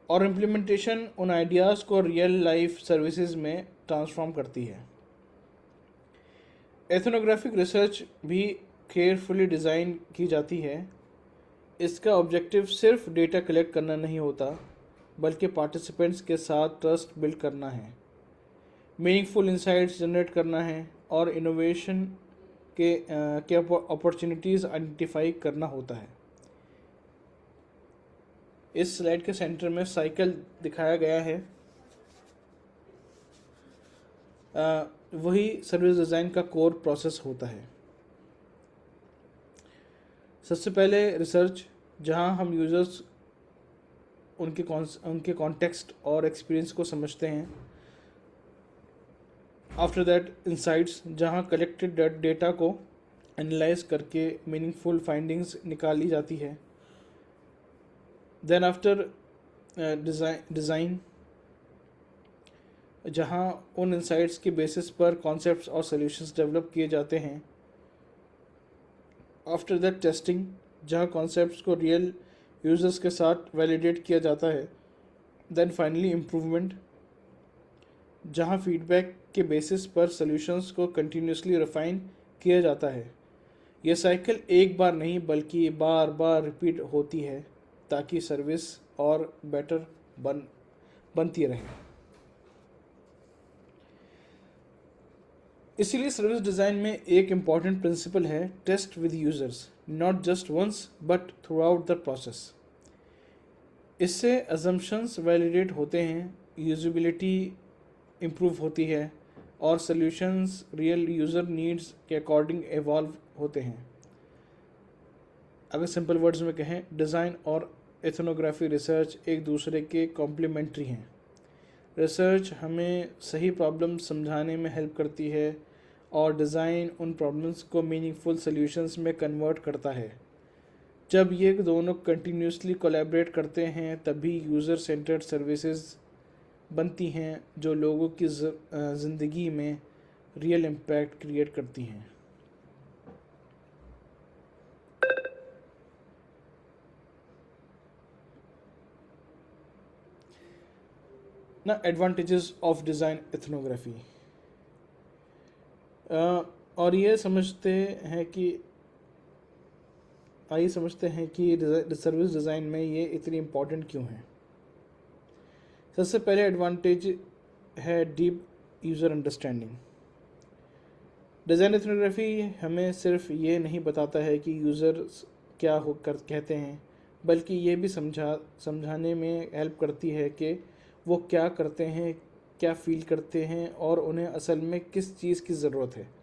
A: और इम्प्लीमेंटेशन उन आइडियाज़ को रियल लाइफ सर्विसेज में ट्रांसफॉर्म करती है। एथनोग्राफिक रिसर्च भी केयरफुली डिज़ाइन की जाती है। इसका ऑब्जेक्टिव सिर्फ डेटा कलेक्ट करना नहीं होता, बल्कि पार्टिसिपेंट्स के साथ ट्रस्ट बिल्ड करना है, मीनिंगफुल इंसाइट्स जनरेट करना है और इनोवेशन के अपॉर्चुनिटीज़ आइडेंटिफाई करना होता है। इस स्लाइड के सेंटर में साइकिल दिखाया गया है। वही सर्विस डिज़ाइन का कोर प्रोसेस होता है। सबसे पहले रिसर्च, जहां हम यूज़र्स उनके कॉन्टेक्स्ट और एक्सपीरियंस को समझते हैं। आफ्टर दैट इंसाइट्स, जहां कलेक्टेड डेटा को एनालाइज करके मीनिंगफुल फाइंडिंग्स निकाली जाती है। देन आफ्टर डिज़ाइन, जहां उन इंसाइट्स के बेसिस पर कॉन्सेप्ट्स और सॉल्यूशंस डेवलप किए जाते हैं। आफ्टर दैट टेस्टिंग, जहां कॉन्सेप्ट्स को रियल यूजर्स के साथ वैलिडेट किया जाता है। देन फाइनली इम्प्रूवमेंट, जहां फीडबैक के बेसिस पर सॉल्यूशंस को कंटिन्यूसली रिफाइन किया जाता है। यह साइकिल एक बार नहीं बल्कि बार बार रिपीट होती है ताकि सर्विस और बेटर बनती रहे। इसीलिए सर्विस डिज़ाइन में एक इम्पॉर्टेंट प्रिंसिपल है, test with users, not just once but throughout the process. इससे अजम्पशंस वैलिडेट होते हैं, यूजिबिलिटी इम्प्रूव होती है और सॉल्यूशंस रियल यूज़र नीड्स के अकॉर्डिंग एवॉल्व होते हैं। अगर सिंपल वर्ड्स में कहें, डिज़ाइन और एथनोग्राफी रिसर्च एक दूसरे के कॉम्प्लीमेंट्री हैं। रिसर्च हमें सही प्रॉब्लम समझाने में हेल्प करती है और डिज़ाइन उन प्रॉब्लम्स को मीनिंगफुल सॉल्यूशंस में कन्वर्ट करता है। जब ये दोनों कंटिन्यूसली कोलैबोरेट करते हैं तभी यूज़र सेंटर्ड सर्विसेज बनती हैं जो लोगों की ज़िंदगी में रियल इम्पैक्ट क्रिएट करती हैं। ना एडवांटेजेस ऑफ डिज़ाइन एथनोग्राफी, और ये समझते हैं कि सर्विस डिज़ाइन में ये इतनी इम्पोर्टेंट क्यों है। सबसे पहले एडवांटेज है deep user understanding. Design ethnography हमें सिर्फ ये नहीं बताता है कि यूज़र्स क्या कहते हैं, बल्कि ये भी समझाने में हेल्प करती है कि वो क्या करते हैं, क्या फील करते हैं और उन्हें असल में किस चीज़ की ज़रूरत है।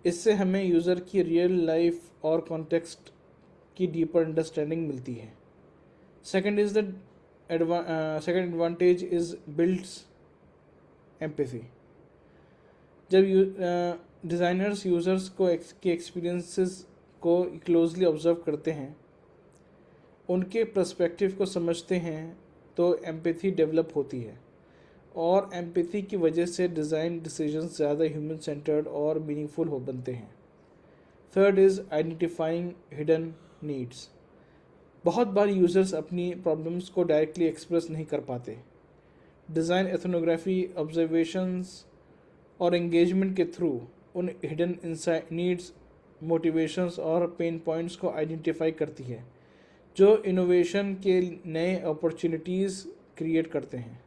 A: इससे हमें यूज़र की रियल लाइफ और कॉन्टेक्स्ट की डीपर अंडरस्टैंडिंग मिलती है। Second is the second advantage is builds empathy. जब डिज़ाइनर्स यूज़र्स के एक्सपीरियंसेस को क्लोजली ऑब्जर्व करते हैं, उनके पर्सपेक्टिव को समझते हैं, तो एम्पैथी डेवलप होती है और एम्पैथी की वजह से डिज़ाइन डिसीजंस ज़्यादा ह्यूमन सेंटर्ड और मीनिंगफुल हो बनते हैं। Third is identifying hidden needs. बहुत बार यूज़र्स अपनी प्रॉब्लम्स को डायरेक्टली एक्सप्रेस नहीं कर पाते। डिज़ाइन एथनोग्राफी ऑब्जर्वेशंस और एंगेजमेंट के थ्रू उन हिडन नीड्स, मोटिवेशंस और पेन पॉइंट्स को आइडेंटिफाई करती है, जो इनोवेशन के नए अपॉर्चुनिटीज़ क्रिएट करते हैं।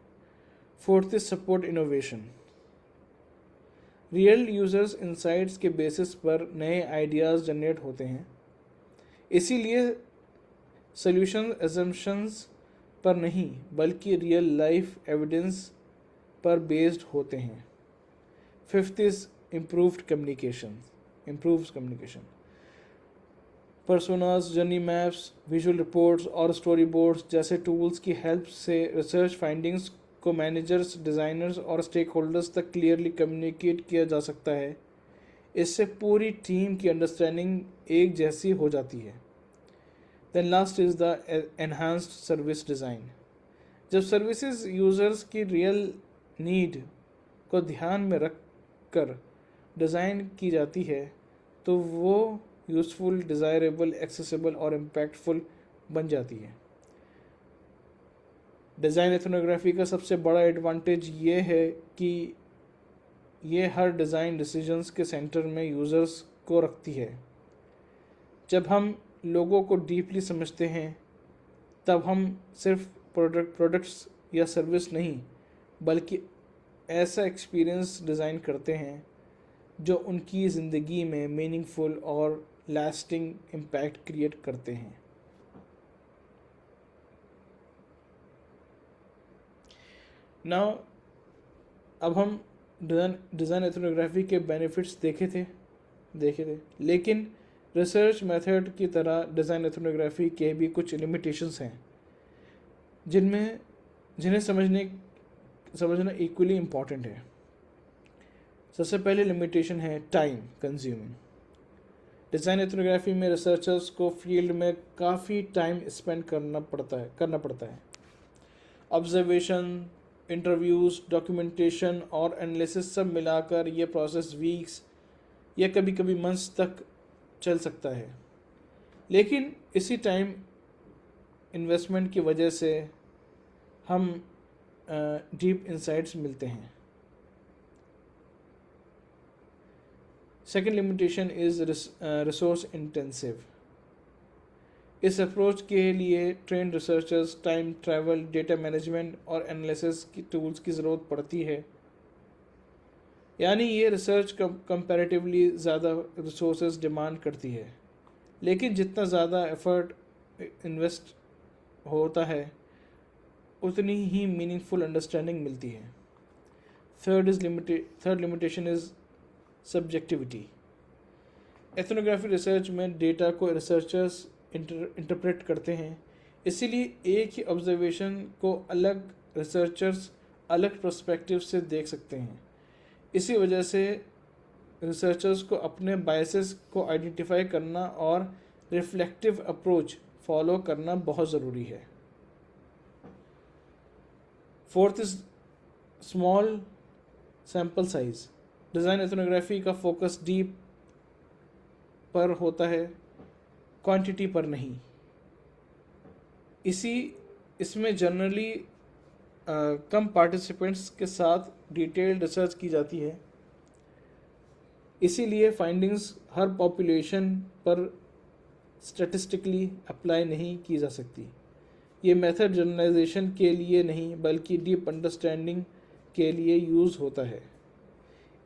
A: Fourth is support innovation. Real users insights के बेसिस पर नए आइडियाज़ जनरेट होते हैं, इसीलिए सॉल्यूशन एजम्पशंस पर नहीं बल्कि रियल लाइफ एविडेंस पर बेस्ड होते हैं। Fifth is improved communication. Personas, journey maps, visual reports और स्टोरी बोर्ड्स जैसे टूल्स की हेल्प से रिसर्च फाइंडिंग्स को मैनेजर्स, डिज़ाइनर्स और स्टेक होल्डर्स तक क्लियरली कम्युनिकेट किया जा सकता है। इससे पूरी टीम की अंडरस्टैंडिंग एक जैसी हो जाती है। Then last is the enhanced service design. जब सर्विसेज यूज़र्स की रियल नीड को ध्यान में रख कर डिज़ाइन की जाती है, तो वो यूज़फुल, डिज़ायरेबल, एक्सेसिबल और इम्पैक्टफुल बन जाती है। डिज़ाइन एथनोग्राफी का सबसे बड़ा एडवांटेज ये है कि ये हर डिज़ाइन डिसीजंस के सेंटर में यूज़र्स को रखती है। जब हम लोगों को डीपली समझते हैं, तब हम सिर्फ प्रोडक्ट्स या सर्विस नहीं बल्कि ऐसा एक्सपीरियंस डिज़ाइन करते हैं जो उनकी ज़िंदगी में मीनिंगफुल और लास्टिंग इम्पैक्ट क्रिएट करते हैं। नाउ अब हम डिज़ाइन एथनोग्राफी के बेनिफिट्स देखे थे, लेकिन रिसर्च मेथड की तरह डिज़ाइन एथनोग्राफी के भी कुछ लिमिटेशंस हैं जिन्हें समझना इक्वली इम्पॉर्टेंट है। सबसे पहले लिमिटेशन है टाइम कंज्यूमिंग। डिज़ाइन एथनोग्राफी में रिसर्चर्स को फील्ड में काफ़ी टाइम स्पेंड करना पड़ता है। ऑब्जर्वेशन, इंटरव्यूज़, डॉक्यूमेंटेशन और एनालिसिस सब मिलाकर ये प्रोसेस वीक्स या कभी कभी मंथ्स तक चल सकता है। लेकिन इसी टाइम इन्वेस्टमेंट की वजह से हम डीप इंसाइट्स मिलते हैं। Second limitation is resource intensive. इस अप्रोच के लिए trend researchers, time, travel, data management और एनालिसिस की टूल्स की ज़रूरत पड़ती है। यानी ये रिसर्च कंपैरेटिवली ज़्यादा रिसोर्सेज डिमांड करती है, लेकिन जितना ज़्यादा एफर्ट इन्वेस्ट होता है उतनी ही मीनिंगफुल अंडरस्टैंडिंग मिलती है। Third limitation is subjectivity. Ethnography research में डेटा को रिसर्चर्स इंटरप्रेट करते हैं, इसीलिए एक ही ऑब्जर्वेशन को अलग रिसर्चर्स अलग पर्सपेक्टिव से देख सकते हैं। इसी वजह से रिसर्चर्स को अपने बायसेस को आइडेंटिफाई करना और रिफ्लेक्टिव अप्रोच फॉलो करना बहुत ज़रूरी है। Fourth is small sample size. Design ethnography का फोकस डीप पर होता है, क्वांटिटी पर नहीं। इसमें जनरली कम पार्टिसिपेंट्स के साथ डिटेल्ड रिसर्च की जाती है, इसीलिए फाइंडिंग्स हर पॉपुलेशन पर स्टैटिस्टिकली अप्लाई नहीं की जा सकती। ये मेथड जनरलाइजेशन के लिए नहीं बल्कि डीप अंडरस्टैंडिंग के लिए यूज़ होता है।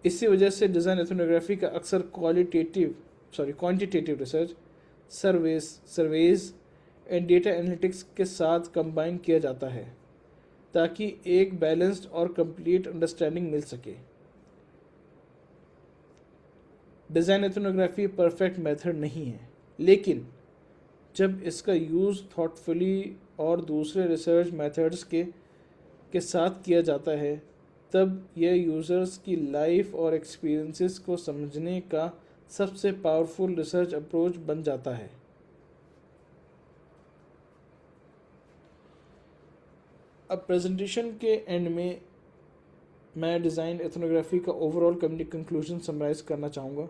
A: इसी वजह से डिज़ाइन एथनोग्राफी का अक्सर quantitative research, surveys, and data analytics के साथ कंबाइन किया जाता है ताकि एक बैलेंस्ड और कंप्लीट अंडरस्टैंडिंग मिल सके। डिज़ाइन एथनोग्राफी परफेक्ट मेथड नहीं है, लेकिन जब इसका यूज़ थॉटफुली और दूसरे रिसर्च मेथड्स के साथ किया जाता है तब यह यूज़र्स की लाइफ और एक्सपीरियंसेस को समझने का सबसे पावरफुल रिसर्च अप्रोच बन जाता है। अब प्रेजेंटेशन के एंड में मैं डिज़ाइन एथनोग्राफी का ओवरऑल कंक्लूजन समराइज करना चाहूँगा।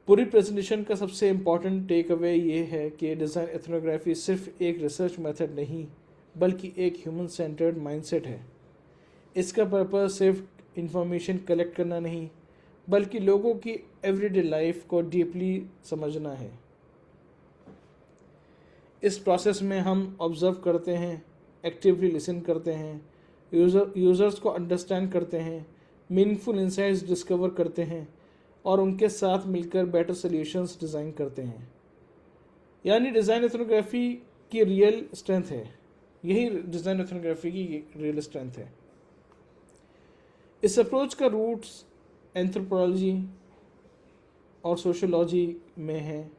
A: पूरी प्रेजेंटेशन का सबसे इम्पॉर्टेंट टेक अवे ये है कि डिज़ाइन एथनोग्राफी सिर्फ एक रिसर्च मेथड नहीं बल्कि एक ह्यूमन सेंटर्ड माइंडसेट है। इसका पर्पस सिर्फ इंफॉर्मेशन कलेक्ट करना नहीं बल्कि लोगों की एवरीडे लाइफ को डीपली समझना है। इस प्रोसेस में हम ऑब्जर्व करते हैं, एक्टिवली लिसन करते हैं, यूज़र्स को अंडरस्टैंड करते हैं, मीनिंगफुल इंसाइट्स डिस्कवर करते हैं और उनके साथ मिलकर बेटर सॉल्यूशंस डिज़ाइन करते हैं। यानी डिज़ाइन एथनोग्राफी की रियल स्ट्रेंथ है। यही डिज़ाइन एथनोग्राफी की रियल स्ट्रेंथ है। इस अप्रोच का रूट्स एंथ्रोपोलॉजी और सोशोलॉजी में है,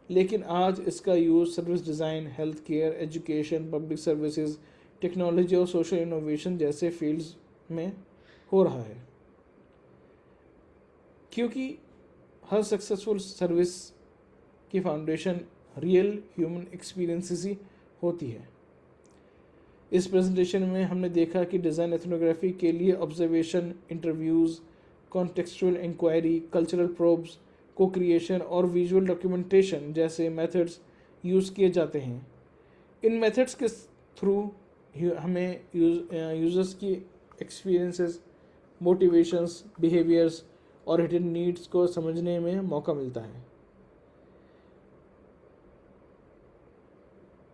A: लेकिन आज इसका use service design, health care, education, public services, technology और सोशल इनोवेशन जैसे फील्ड्स में हो रहा है। क्योंकि हर सक्सेसफुल सर्विस की फाउंडेशन रियल ह्यूमन एक्सपीरियंसेस ही होती है। इस प्रेजेंटेशन में हमने देखा कि डिज़ाइन एथनोग्राफी के लिए observation, interviews, contextual inquiry, cultural probes, co creation और विजुअल डॉक्यूमेंटेशन जैसे मेथड्स यूज़ किए जाते हैं। इन मेथड्स के थ्रू हमें यूज़र्स की एक्सपीरियंसेस, मोटिवेशंस, बिहेवियर्स और हिडन नीड्स को समझने में मौका मिलता है।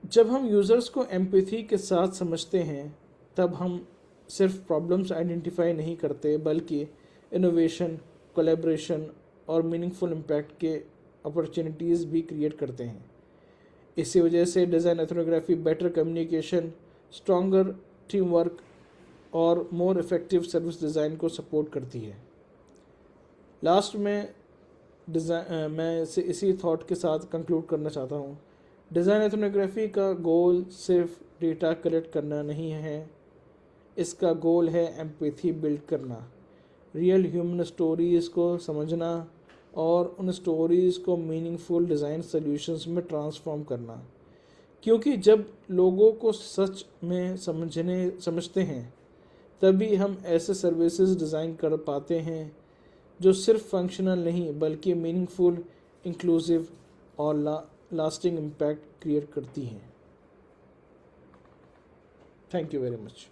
A: जब हम यूज़र्स को एम्पैथी के साथ समझते हैं तब हम सिर्फ प्रॉब्लम्स आइडेंटिफाई नहीं करते बल्कि इनोवेशन, कोलैबोरेशन और मीनिंगफुल इम्पैक्ट के अपॉर्चुनिटीज़ भी क्रिएट करते हैं। इसी वजह से design ethnography better communication, stronger team work और मोर इफ़ेक्टिव सर्विस डिज़ाइन को सपोर्ट करती है। लास्ट में मैं इसी थॉट के साथ कंक्लूड करना चाहता हूँ। डिज़ाइन एथनोग्राफी का गोल सिर्फ डेटा कलेक्ट करना नहीं है, इसका गोल है एम्पैथी बिल्ड करना, रियल ह्यूमन स्टोरीज़ को समझना और उन स्टोरीज़ को मीनिंगफुल डिज़ाइन सॉल्यूशंस में ट्रांसफॉर्म करना। क्योंकि जब लोगों को सच में समझते हैं तभी हम ऐसे सर्विसेज डिज़ाइन कर पाते हैं जो सिर्फ फंक्शनल नहीं बल्कि मीनिंगफुल, इंक्लूसिव और लास्टिंग इम्पैक्ट क्रिएट करती हैं। Thank you very much.